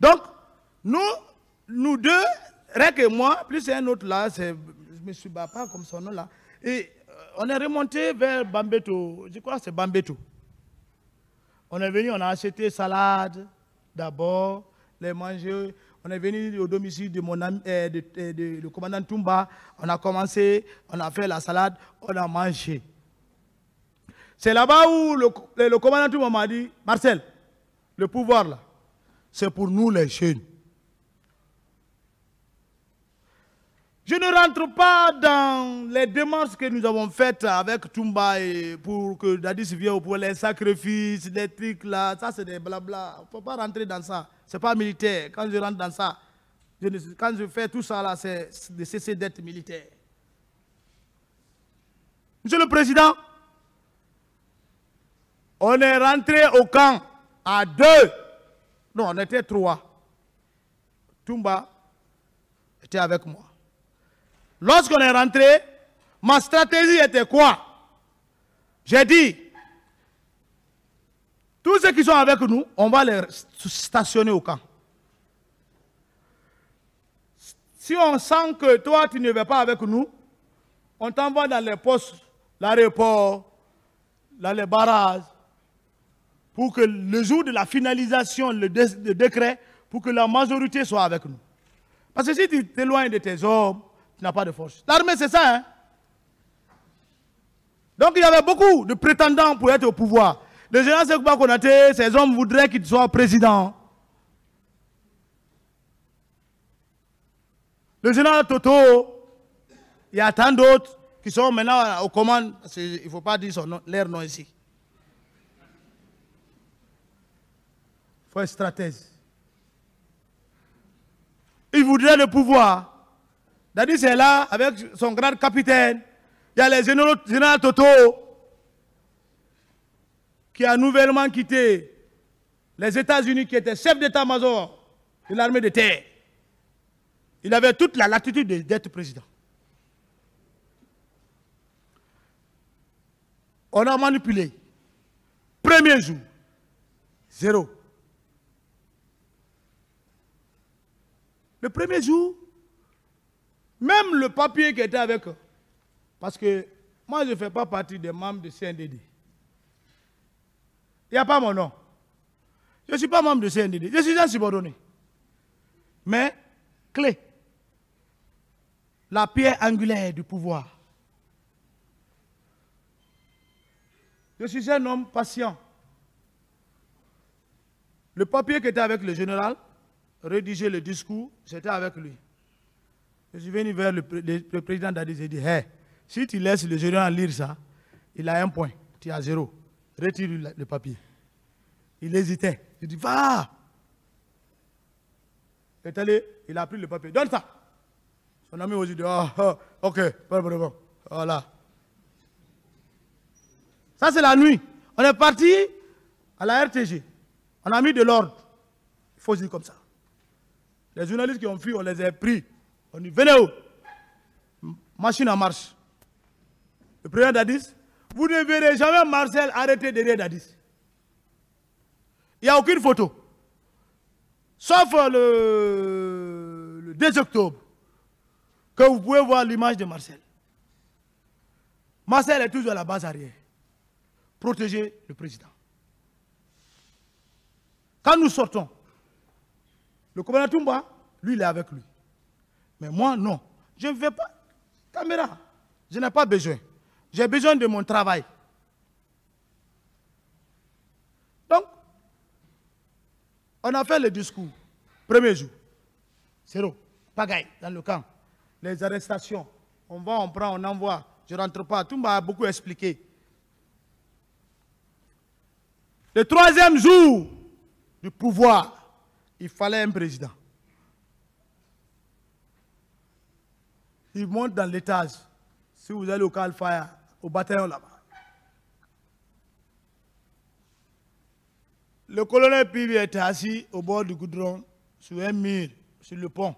Donc, nous deux, Rek et moi, plus un autre là, je ne me suis pas comme son nom là, et on est remonté vers Bambeto, je crois que c'est Bambeto. On est venu, on a acheté salade d'abord, les manger. On est venu au domicile de mon ami, le commandant Toumba. On a commencé, on a fait la salade, on a mangé. C'est là-bas où le commandant Toumba m'a dit, Marcel, le pouvoir là, c'est pour nous les jeunes. Je ne rentre pas dans les démarches que nous avons faites avec Toumba et pour que Dadis vienne pour les sacrifices, les trucs là, ça c'est des blabla. Il ne faut pas rentrer dans ça. Ce n'est pas militaire. Quand je rentre dans ça, quand je fais tout ça là, c'est de cesser d'être militaire. Monsieur le Président, on est rentré au camp à 2. Non, on était 3. Toumba était avec moi. Lorsqu'on est rentré, ma stratégie était quoi? J'ai dit, tous ceux qui sont avec nous, on va les stationner au camp. Si on sent que toi, tu ne vas pas avec nous, on t'envoie dans les postes, l'aéroport, dans les barrages, pour que le jour de la finalisation, le décret, pour que la majorité soit avec nous. Parce que si tu t'éloignes de tes hommes, tu n'as pas de force. L'armée, c'est ça, hein? Donc, il y avait beaucoup de prétendants pour être au pouvoir. Le général Sekouba Konaté, ces hommes voudraient qu'il soit président. Le général Toto, il y a tant d'autres qui sont maintenant aux commandes. Il ne faut pas dire leur nom ici. Il faut être stratège. Il voudrait le pouvoir. Dadis est là avec son grand capitaine. Il y a les général Toto qui a nouvellement quitté les États-Unis, qui était chef d'état-major de l'armée de terre. Il avait toute la latitude d'être président. On a manipulé. Premier jour, 0. Le premier jour, même le papier qui était avec eux, parce que moi je ne fais pas partie des membres de CNDD. Il n'y a pas mon nom. Je ne suis pas membre de CNDD, je suis un subordonné. Mais, clé, la pierre angulaire du pouvoir. Je suis un homme patient. Le papier qui était avec le général, rédiger le discours, c'était avec lui. Je suis venu vers le président Dadis et dit, hey, si tu laisses le général lire ça, il a 1 point, tu as 0. Retire le papier. Il hésitait. Il dit, va. Il est allé, il a pris le papier. Donne ça. Son ami aussi dit, ok, pas de problème. Voilà. Ça, c'est la nuit. On est parti à la RTG. On a mis de l'ordre. Il faut dire comme ça. Les journalistes qui ont fui, on les a pris. On dit, venez où? Machine en marche. Le président Dadis, vous ne verrez jamais Marcel arrêter derrière Dadis. Il n'y a aucune photo. Sauf le 2 octobre, que vous pouvez voir l'image de Marcel. Marcel est toujours à la base arrière. Protéger le président. Quand nous sortons, le commandant Toumba, lui, il est avec lui. Mais moi, non. Je ne fais pas caméra. Je n'ai pas besoin. J'ai besoin de mon travail. Donc, on a fait le discours. Premier jour. 0. Pagaille dans le camp. Les arrestations. On va, on prend, on envoie. Je ne rentre pas. Toumba a beaucoup expliqué. Le 3e jour du pouvoir, il fallait un président. Il monte dans l'étage. Si vous allez au Calfire, au bataillon là-bas. Le colonel Pibi était assis au bord du goudron, sur un mur, sur le pont.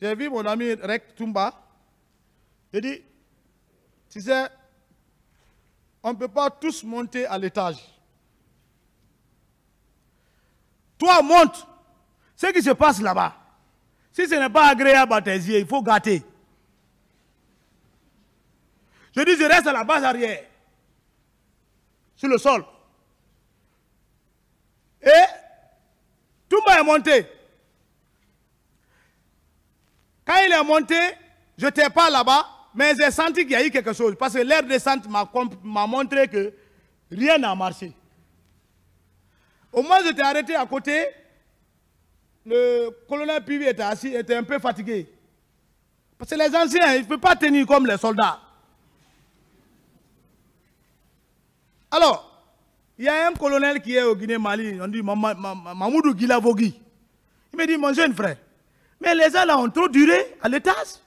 J'ai vu mon ami Rek Toumba. Il dit, tu sais, on ne peut pas tous monter à l'étage. Toi, monte. Ce qui se passe là-bas. Si ce n'est pas agréable à tes yeux, il faut gâter. Je dis, je reste à la base arrière. Sur le sol. Et Toumba est monté. Quand il est monté, je n'étais pas là-bas, mais j'ai senti qu'il y a eu quelque chose. Parce que l'air descente m'a montré que rien n'a marché. Au moins, j'étais arrêté à côté. Le colonel Pivi était assis, était un peu fatigué. Parce que les anciens, ils ne peuvent pas tenir comme les soldats. Alors, il y a un colonel qui est au Guinée-Mali, on dit Mamoudou Guilavogui. Il me dit, mon jeune frère, mais les gens là ont trop duré à l'étage.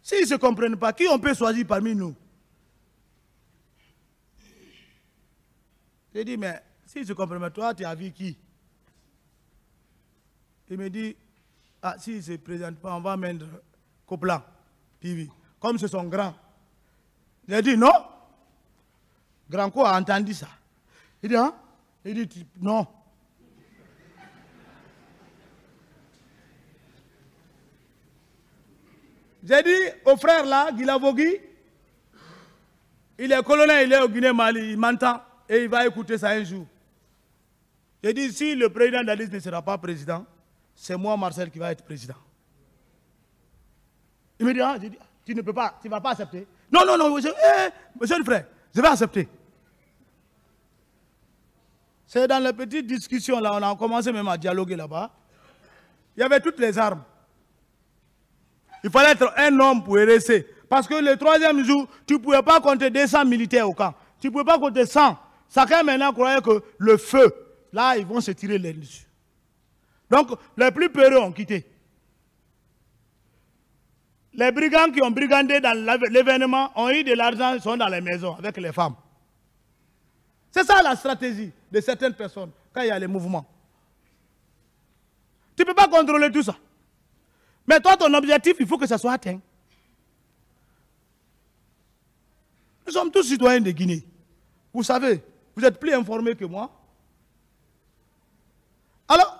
S'ils ne se comprennent pas, qui on peut choisir parmi nous? J'ai dit, mais s'ils se comprennent pas, toi, tu as vu qui? Il me dit, ah, s'ils ne se présentent pas, on va mettre Coplan, Pivi. Comme ce sont grands. J'ai dit, non. Granco a entendu ça. Il dit, hein? Il dit, non. J'ai dit au frère là, Guilavogui, il est colonel, il est au Guinée-Mali, il m'entend et il va écouter ça un jour. J'ai dit, si le président Dadis ne sera pas président, c'est moi, Marcel, qui va être président. Il me dit, ah, j'ai dit, tu ne peux pas, tu ne vas pas accepter. Non, non, non, monsieur le frère, je vais accepter. C'est dans les petites discussions là, on a commencé même à dialoguer là-bas. Il y avait toutes les armes. Il fallait être un homme pour rester. Parce que le troisième jour, tu ne pouvais pas compter 200 militaires au camp. Tu ne pouvais pas compter 100. Chacun maintenant croyait que le feu, là, ils vont se tirer les dessus. Donc, les plus peureux ont quitté. Les brigands qui ont brigandé dans l'événement ont eu de l'argent, ils sont dans les maisons avec les femmes. C'est ça la stratégie de certaines personnes quand il y a les mouvements. Tu ne peux pas contrôler tout ça. Mais toi, ton objectif, il faut que ça soit atteint. Nous sommes tous citoyens de Guinée. Vous savez, vous êtes plus informés que moi. Alors,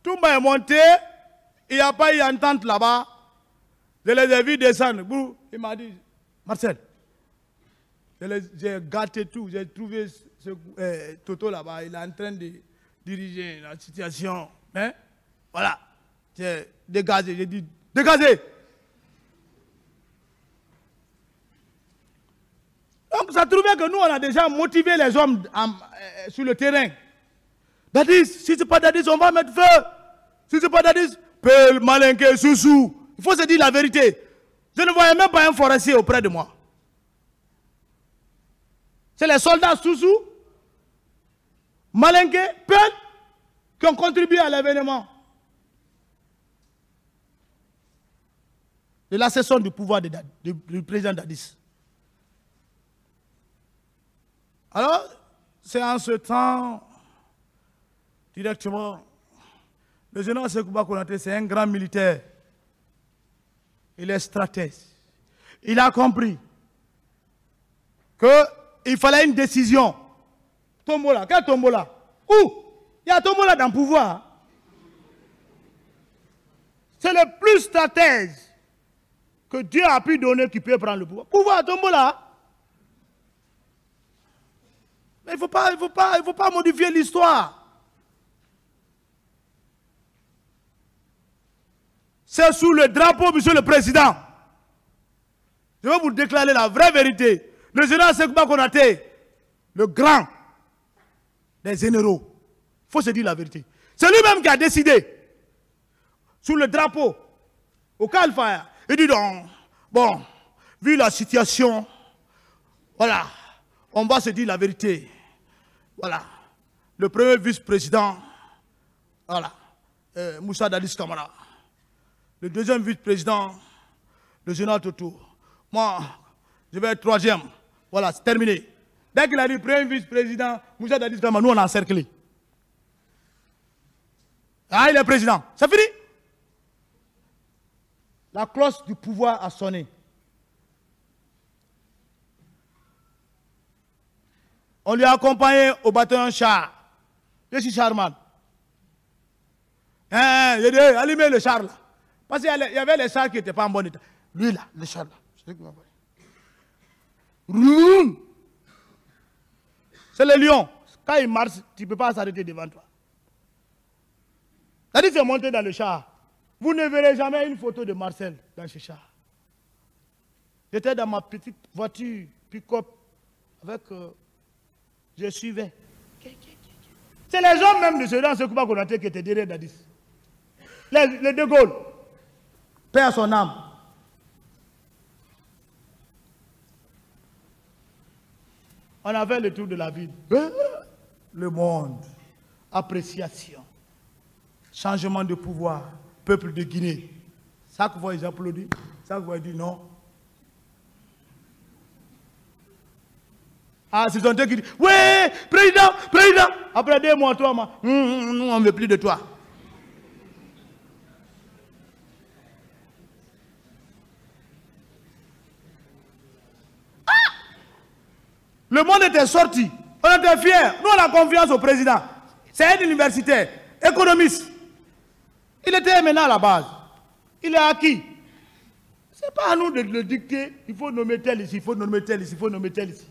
Toumba est monté, il n'y a pas eu entente là-bas. Je les ai vus descendre. Il m'a dit, Marcel, j'ai gâté tout, j'ai trouvé ce Toto là-bas, il est en train de diriger la situation. Hein? Voilà, j'ai dégagé, j'ai dit, dégagez! Donc ça trouvait que nous, on a déjà motivé les hommes sur le terrain. Dadis, si ce n'est pas Dadis, on va mettre feu. Si ce n'est pas Dadis, Pel, Malinké, Soussou. Il faut se dire la vérité. Je ne voyais même pas un forestier auprès de moi. C'est les soldats Soussou, Malinké, Pel, qui ont contribué à l'événement. De la cession du pouvoir du président Dadis. Alors, c'est en ce temps, directement, le général Sekouba Konaté, c'est un grand militaire. Il est stratège. Il a compris qu'il fallait une décision. Tombola, quel Tombola? Où? Il y a Tombola dans le pouvoir. C'est le plus stratège que Dieu a pu donner qui peut prendre le pouvoir. Pouvoir, Tombola. Mais il ne faut pas modifier l'histoire. C'est sous le drapeau, monsieur le président. Je vais vous déclarer la vraie vérité. Le général Sekouba Konaté, le grand des généraux, il faut se dire la vérité. C'est lui-même qui a décidé, sous le drapeau, au Calfire. Il dit donc, bon, vu la situation, voilà, on va se dire la vérité. Voilà, le premier vice-président, voilà, Moussa Dadis Camara. Le deuxième vice-président, le général Toto. Moi, je vais être troisième. Voilà, c'est terminé. Dès qu'il a dit le premier vice-président, Moussa Dadis Camara, nous on a encerclé. Ah, il est président. C'est fini. La cloche du pouvoir a sonné. On lui a accompagné au bataillon char. Je suis charman. J'ai dit, allumez le char là. Parce qu'il y avait les chars qui n'étaient pas en bon état. Lui là, le char là. C'est le lion. Quand il marche, tu ne peux pas s'arrêter devant toi. C'est-à-dire c'est monté dans le char. Vous ne verrez jamais une photo de Marcel dans ce char. J'étais dans ma petite voiture, pick-up, avec... je suivais. C'est les hommes même de ce dans ce Kouba Konaté qui étaient derrière Dadis. Les De Gaulle. Paix à son âme. On a fait le tour de la ville. Le monde. Appréciation. Changement de pouvoir. Peuple de Guinée. Chaque fois ils applaudissent. Chaque fois ils disent non. Ah, c'est son Dieu qui dit, ouais, président, président. Après 2 mois, 3 mois, nous on ne veut plus de toi. Ah! Le monde était sorti. On était fiers. Nous, on a confiance au président. C'est un universitaire, économiste. Il était maintenant à la base. Il est acquis. Ce n'est pas à nous de le dicter. Il faut nommer tel ici, il faut nommer tel ici, il faut nommer tel ici.